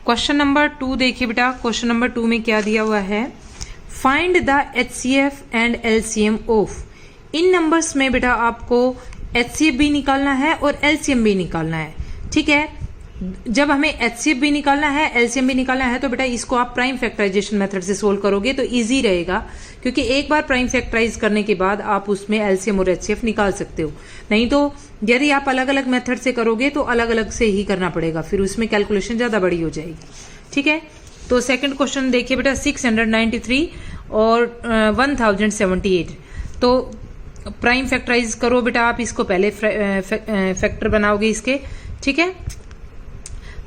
Question number 2 देखिए बेटा। Question number 2 में क्या दिया हुआ है, find the HCF and LCM of. In numbers में बेटा आपको HCF भी निकालना है और LCM भी निकालना है। ठीक है, जब हमें HCF भी निकालना है LCM भी निकालना है तो बेटा इसको आप प्राइम फैक्टराइजेशन मेथड से सोल्व करोगे तो इजी रहेगा, क्योंकि एक बार प्राइम फैक्टराइज करने के बाद आप उसमें LCM और HCF निकाल सकते हो। नहीं तो यदि आप अलग अलग मेथड से करोगे तो अलग अलग से ही करना पड़ेगा, फिर उसमें कैलकुलेशन ज्यादा बड़ी हो जाएगी। ठीक है, तो सेकंड क्वेश्चन देखिए बेटा, 693 और 1078। तो प्राइम फैक्टराइज करो बेटा आप इसको, पहले फैक्टर बनाओगे इसके। ठीक है,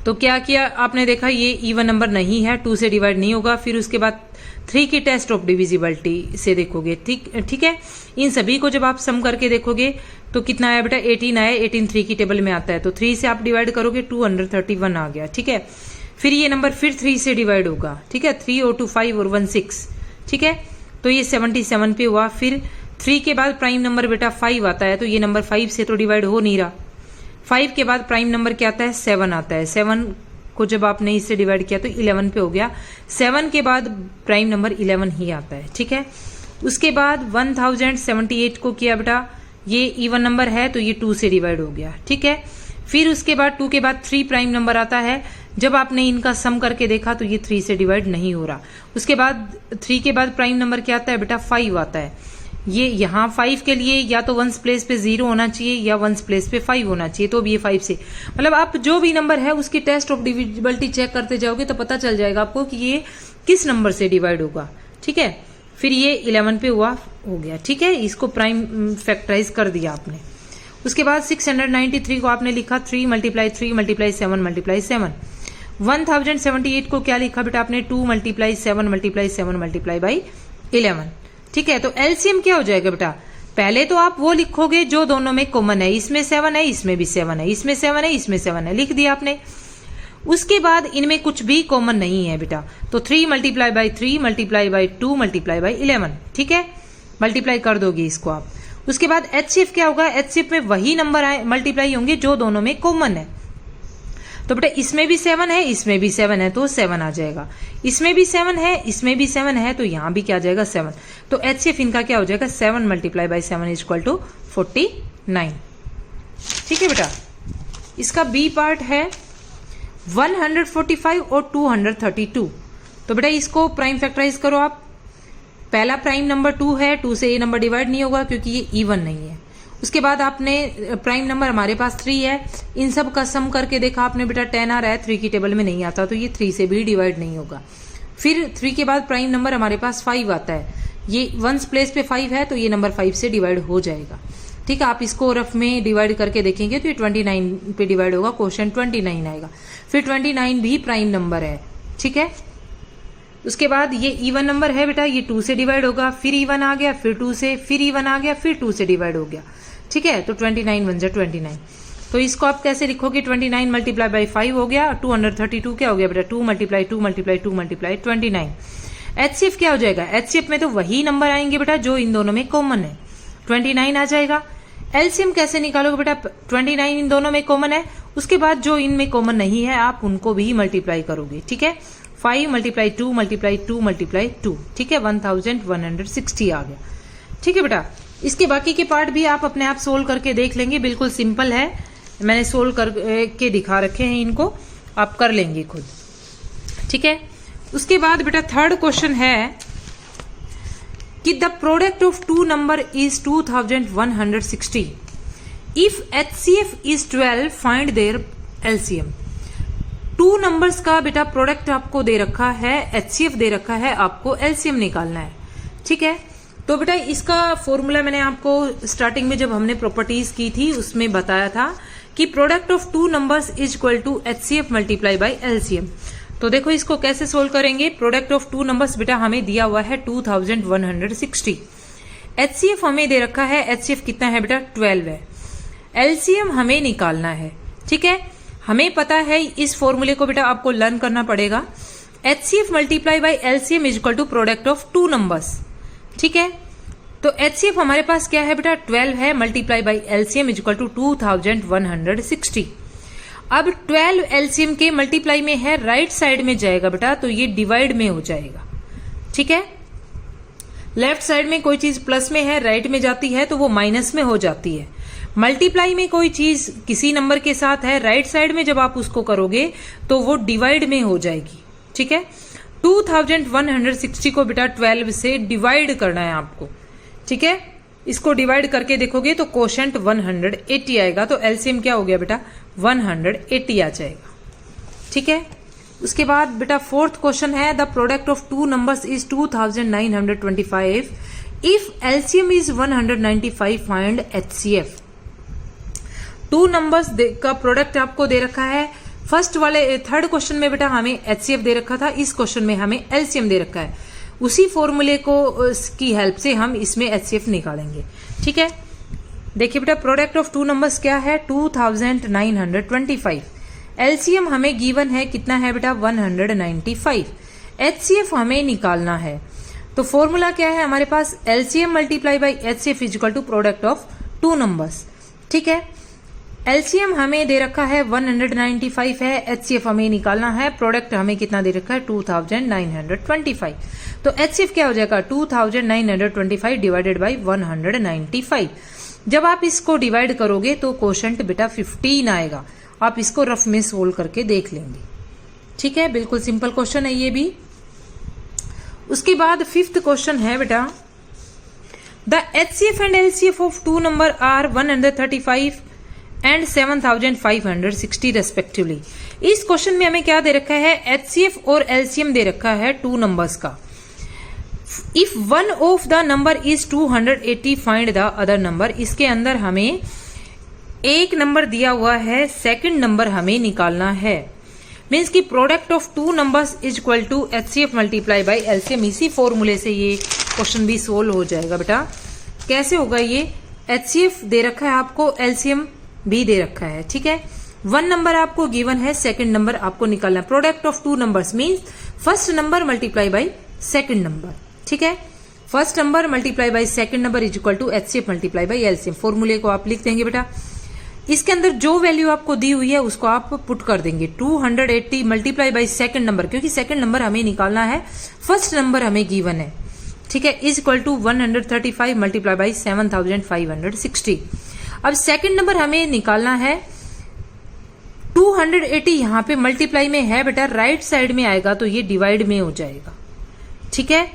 तो क्या किया आपने, देखा ये इवन नंबर नहीं है, 2 से डिवाइड नहीं होगा। फिर उसके बाद 3 की टेस्ट ऑफ डिविजिबिलिटी से देखोगे। ठीक है, इन सभी को जब आप सम करके देखोगे तो कितना आया बेटा, 18 आया। 18 3 की टेबल में आता है, तो 3 से आप डिवाइड करोगे 231 आ गया। ठीक है, फिर ये नंबर फिर 3 से डिवाइड होगा। ठीक है, 3 और 2 5 और 1 6। ठीक है, तो ये 77 पे हुआ। फिर 3 के बाद प्राइम नंबर बेटा 5 आता है, तो ये नंबर 5 से तो डिवाइड हो नहीं रहा। 5 के बाद प्राइम नंबर क्या आता है, 7 आता है। 7 को जब आपने इससे डिवाइड किया तो 11 पे हो गया। 7 के बाद प्राइम नंबर 11 ही आता है। ठीक है, उसके बाद 1078 को किया बेटा, ये इवन नंबर है तो ये 2 से डिवाइड हो गया। ठीक है, फिर उसके बाद 2 के बाद 3 प्राइम नंबर आता है। जब आपने इनका सम करके देखा तो ये 3 से डिवाइड नहीं हो रहा। उसके बाद 3 के बाद प्राइम नंबर क्या आता है बेटा, 5 आता है। ये यहाँ 5 के लिए या तो 1s प्लेस पे 0 होना चाहिए या 1s प्लेस पे 5 होना चाहिए, तो अब ये 5 से, मतलब आप जो भी नंबर है उसकी टेस्ट ऑफ डिविजिबिलिटी चेक करते जाओगे तो पता चल जाएगा आपको कि ये किस नंबर से डिवाइड होगा। ठीक है, फिर ये 11 पे हुआ, हो गया। ठीक है, इसको प्राइम फैक्टराइज कर दिया आपने। उसके बाद 693 को आपने लिखा 3 × 3 × 7 × 7। 1078 को क्या लिखा बेटा आपने, 2 × 7 × 7 × 11। ठीक है, तो एलसीएम क्या हो जाएगा बेटा, पहले तो आप वो लिखोगे जो दोनों में कॉमन है। इसमें 7 है, इसमें भी 7 है, इसमें 7 है, इसमें 7 है, लिख दिया आपने। उसके बाद इनमें कुछ भी कॉमन नहीं है बेटा, तो 3 × 3 × 2 × 11। ठीक है, मल्टीप्लाई कर दोगे इसको आप। उसके बाद एचसीएफ क्या होगा, एचसीएफ में वही नंबर मल्टीप्लाई होंगे जो दोनों में कॉमन है। तो बेटा इसमें भी 7 है, इसमें भी 7 है, तो 7 आ जाएगा। इसमें भी 7 है, इसमें भी 7 है, तो यहां भी क्या आ जाएगा, 7। तो एचसीएफ इनका क्या हो जाएगा, 7 × 7 = 49। ठीक है बेटा, इसका बी पार्ट है 145 और 232। तो बेटा इसको प्राइम फैक्टराइज करो आप। पहला प्राइम नंबर 2 है, 2 से ये नंबर डिवाइड नहीं होगा क्योंकि ये इवन नहीं है। उसके बाद आपने प्राइम नंबर हमारे पास 3 है, इन सब का सम करके देखा आपने बेटा 10 आ रहा है, 3 की टेबल में नहीं आता, तो ये 3 से भी डिवाइड नहीं होगा। फिर 3 के बाद प्राइम नंबर हमारे पास 5 आता है, ये 1s प्लेस पे 5 है, तो ये नंबर 5 से डिवाइड हो जाएगा। ठीक है, आप इसको रफ में डिवाइड करके देखेंगे तो ये 29 पे डिवाइड होगा, क्वेश्चन 29 आएगा। फिर 29 भी प्राइम नंबर है। ठीक है, उसके बाद ये इवन नंबर है बेटा, ये 2 से डिवाइड होगा, फिर इवन आ गया, फिर 2 से, फिर इवन आ गया, फिर 2 से डिवाइड हो गया। ठीक है, तो 29 बन जाए 29। तो इसको आप कैसे लिखोगे, 29 × 5 हो गया, 232 क्या हो गया बेटा, 2 × 2 × 2 × 29। एचसीएफ क्या हो जाएगा, एचसीएफ में तो वही नंबर आएंगे बेटा जो इन दोनों में कॉमन है, 29 आ जाएगा। एलसीएम कैसे निकालोगे बेटा, 29 इन दोनों में कॉमन है, उसके बाद जो इनमें कॉमन नहीं है आप उनको भी मल्टीप्लाई करोगे। ठीक है, 5 × 2 × 2 × 2। ठीक है, 1160 आ गया। ठीक है बेटा, इसके बाकी के पार्ट भी आप अपने आप सोल्व करके देख लेंगे, बिल्कुल सिंपल है, मैंने सोल्व करके दिखा रखे हैं, इनको आप कर लेंगे खुद। ठीक है, उसके बाद बेटा थर्ड क्वेश्चन है कि the product of 2 number is 2160। If HCF is 12 find their LCM. 2 numbers का बेटा प्रोडक्ट आपको दे रखा है, एचसीएफ दे रखा है, आपको एलसीएम निकालना है। ठीक है, तो बेटा इसका फॉर्मूला मैंने आपको स्टार्टिंग में जब हमने प्रॉपर्टीज की थी उसमें बताया था कि product of 2 numbers is equal to HCF multiply by LCM. तो देखो इसको कैसे सोल्व करेंगे। प्रोडक्ट ऑफ 2 नंबर्स बेटा हमें दिया हुआ है 2160। एचसीएफ हमें दे रखा है, एचसीएफ कितना है बेटा, 12 है। एलसीएम हमें निकालना है। ठीक है, हमें पता है, इस फॉर्मूले को बेटा आपको लर्न करना पड़ेगा। HCF multiply by LCM is equal to product of 2 numbers. ठीक है, तो एचसीएफ हमारे पास क्या है बेटा, 12 है, multiply by LCM is equal to 2160। अब 12 एलसीएम के मल्टीप्लाई में है, राइट साइड में जाएगा बेटा तो ये डिवाइड में हो जाएगा। ठीक है, लेफ्ट साइड में कोई चीज प्लस में है, राइट में जाती है तो वो माइनस में हो जाती है। मल्टीप्लाई में कोई चीज किसी नंबर के साथ है, राइट साइड में जब आप उसको करोगे तो वो डिवाइड में हो जाएगी। ठीक है, 2160 को बेटा 12 से डिवाइड करना है आपको। ठीक है, इसको डिवाइड करके देखोगे तो कोशेंट 180 आएगा, तो एलसीएम क्या हो गया बेटा 180 आ जाएगा। ठीक है, उसके बाद बेटा फोर्थ क्वेश्चन है, the product of two numbers is 2925 if LCM is 195 find HCF. Two numbers का प्रोडक्ट आपको दे रखा है। फर्स्ट वाले थर्ड क्वेश्चन में बेटा हमें एचसीएफ दे रखा था, इस क्वेश्चन में हमें एलसीएम दे रखा है। उसी फॉर्मूले को की हेल्प से हम इसमें एचसीएफ निकालेंगे। ठीक है, देखिए बेटा प्रोडक्ट ऑफ टू नंबर्स क्या है 2925। एलसीएम हमें गिवन है कितना है बेटा 195। एचसीएफ हमें निकालना है, तो फॉर्मूला क्या है हमारे पास, LCM multiply by HCF is equal to product of two numbers. ठीक है, एलसीएम हमें दे रखा है 195 है, एचसीएफ हमें निकालना है, प्रोडक्ट हमें कितना दे रखा है 2925। तो एचसीएफ क्या हो जाएगा 2925 डिवाइडेड बाई 195। जब आप इसको डिवाइड करोगे तो कोशेंट बेटा 15 आएगा। आप इसको रफ में सोल्व करके देख लेंगे। ठीक है, बिल्कुल सिंपल क्वेश्चन है ये भी। उसके बाद फिफ्थ क्वेश्चन है बेटा, the HCF and LCF of two number are 135 and 7560 respectively. इस क्वेश्चन में हमें क्या दे रखा है, एचसीएफ और एलसीएम दे रखा है टू नंबर्स का। If one of the number is 280 find the other number. इसके अंदर हमें एक नंबर दिया हुआ है, सेकंड नंबर हमें निकालना है। मीन्स की product of two numbers is equal to HCF multiply by LCM. इसी फॉर्मूले से ये क्वेश्चन भी सोल्व हो जाएगा बेटा। कैसे होगा ये, एचसीएफ दे रखा है आपको, एलसीएम भी दे रखा है। ठीक है, वन नंबर आपको गिवन है, सेकंड नंबर आपको निकालना है। Product of two numbers means first number multiply by second number. ठीक है, first number multiply by second number is equal to HCF multiply by LCM. फॉर्मूले को आप लिख देंगे बेटा। इसके अंदर जो वैल्यू आपको दी हुई है उसको आप पुट कर देंगे। 280 मल्टीप्लाई बाई सेकंड नंबर, क्योंकि सेकंड नंबर हमें निकालना है, फर्स्ट नंबर हमें गिवन है। ठीक है, is equal to 135 multiply by 7560। अब सेकंड नंबर हमें निकालना है, 280 यहां पे मल्टीप्लाई में है बेटा, राइट साइड में आएगा तो ये डिवाइड में हो जाएगा। ठीक है,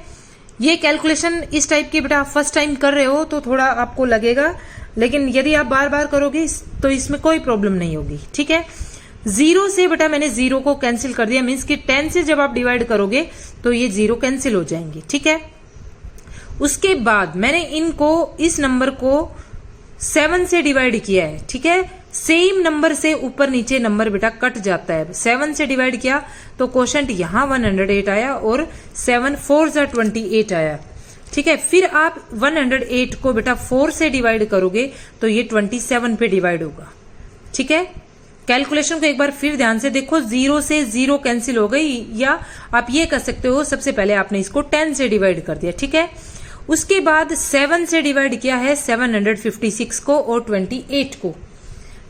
ये कैलकुलेशन इस टाइप की बेटा आप फर्स्ट टाइम कर रहे हो तो थोड़ा आपको लगेगा, लेकिन यदि आप बार बार करोगे तो इसमें कोई प्रॉब्लम नहीं होगी। ठीक है, जीरो से बेटा मैंने जीरो को कैंसिल कर दिया, मीन्स कि 10 से जब आप डिवाइड करोगे तो ये जीरो कैंसिल हो जाएंगे। ठीक है, उसके बाद मैंने इनको, इस नंबर को 7 से डिवाइड किया है। ठीक है, सेम नंबर से ऊपर नीचे नंबर बेटा कट जाता है। 7 से डिवाइड किया तो कोशेंट यहां 108 आया और 7 4 जा 28 आया। ठीक है, फिर आप 108 को बेटा 4 से डिवाइड करोगे तो ये 27 पे डिवाइड होगा। ठीक है, कैलकुलेशन को एक बार फिर ध्यान से देखो, जीरो से जीरो कैंसिल हो गई, या आप ये कर सकते हो सबसे पहले आपने इसको 10 से डिवाइड कर दिया। ठीक है, उसके बाद 7 से डिवाइड किया है 756 को और 28 को।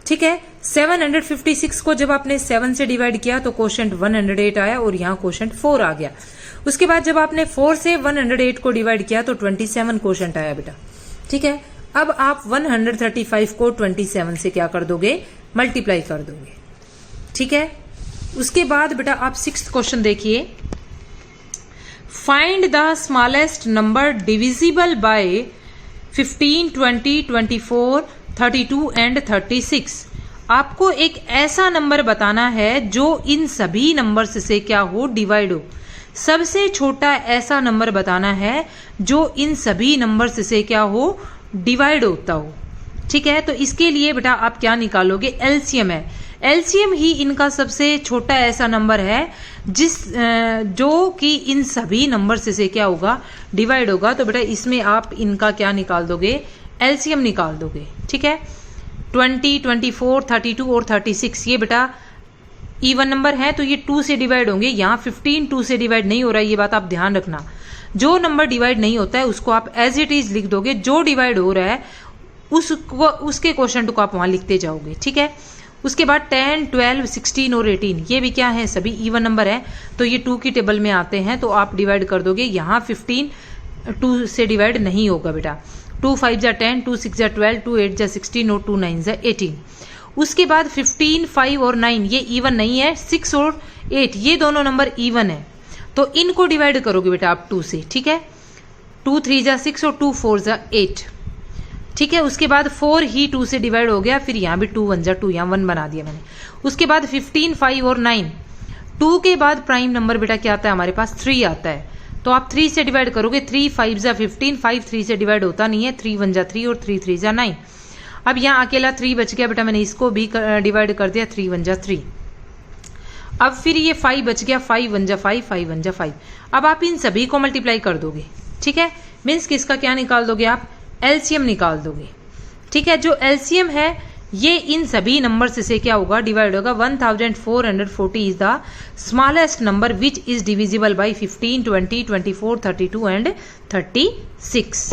ठीक है, 756 को जब आपने 7 से डिवाइड किया तो कोशेंट 108 आया और यहाँ कोशेंट 4 आ गया। उसके बाद जब आपने 4 से 108 को डिवाइड किया तो 27 कोशेंट आया बेटा। ठीक है, अब आप 135 को 27 से क्या कर दोगे, मल्टीप्लाई कर दोगे। ठीक है, उसके बाद बेटा आप 6th क्वेश्चन देखिए, find the smallest number divisible by 15, 20, 24, 32 and 36। आपको एक ऐसा नंबर बताना है जो इन सभी नंबर्स से क्या हो, डिवाइड हो। सबसे छोटा ऐसा नंबर बताना है जो इन सभी नंबर्स से क्या हो, डिवाइड होता हो। ठीक है, तो इसके लिए बेटा आप क्या निकालोगे, एलसीएम है। एलसीएम ही इनका सबसे छोटा ऐसा नंबर है जो कि इन सभी नंबर्स से क्या होगा, डिवाइड होगा। तो बेटा इसमें आप इनका क्या निकाल दोगे, एलसीएम निकाल दोगे। ठीक है, 20, 24, 32 और 36 ये बेटा इवन नंबर है तो ये 2 से डिवाइड होंगे। यहाँ 15 2 से डिवाइड नहीं हो रहा है, ये बात आप ध्यान रखना। जो नंबर डिवाइड नहीं होता है उसको आप एज इट इज लिख दोगे, जो डिवाइड हो रहा है उसके क्वोशंट को आप वहां लिखते जाओगे। ठीक है, उसके बाद 10, 12, 16 और 18 ये भी क्या है, सभी इवन नंबर है, तो ये 2 की टेबल में आते हैं, तो आप डिवाइड कर दोगे। यहाँ 15 2 से डिवाइड नहीं होगा बेटा। 2 5 जा 10, 2 6 जा 12, 2 8 जा 16 और 2 9 जा 18। उसके बाद 15, 5 और 9 ये इवन नहीं है, 6 और 8 ये दोनों नंबर इवन है, तो इनको डिवाइड करोगे बेटा आप 2 से, ठीक है। 2 3 जा 6 और 2 4 जा 8, ठीक है। उसके बाद 4 ही 2 से डिवाइड हो गया, फिर यहाँ भी 2 1 जा 2, यहाँ 1 बना दिया मैंने। उसके बाद 15, 5 और 9, 2 के बाद प्राइम नंबर बेटा क्या आता है हमारे पास, 3 आता है, तो आप 3 से डिवाइड करोगे। 3 5 जा 15, 5 3 से डिवाइड होता नहीं है, 3 1 जा 3 और 3 3 जा 9। अब यहाँ अकेला 3 बच गया बेटा, मैंने इसको भी डिवाइड कर दिया, 3 1 जा 3। अब फिर ये 5 बच गया, 5 1 जा 5, 5 1 जा 5। अब आप इन सभी को मल्टीप्लाई कर दोगे, ठीक है। मीन्स किसका क्या निकाल दोगे आप, एलसीएम निकाल दोगे, ठीक है। जो एलसीएम है ये इन सभी नंबर्स से क्या होगा, डिवाइड होगा। 1440 is the smallest number which is divisible by 15, 20, 24, 32 and 36।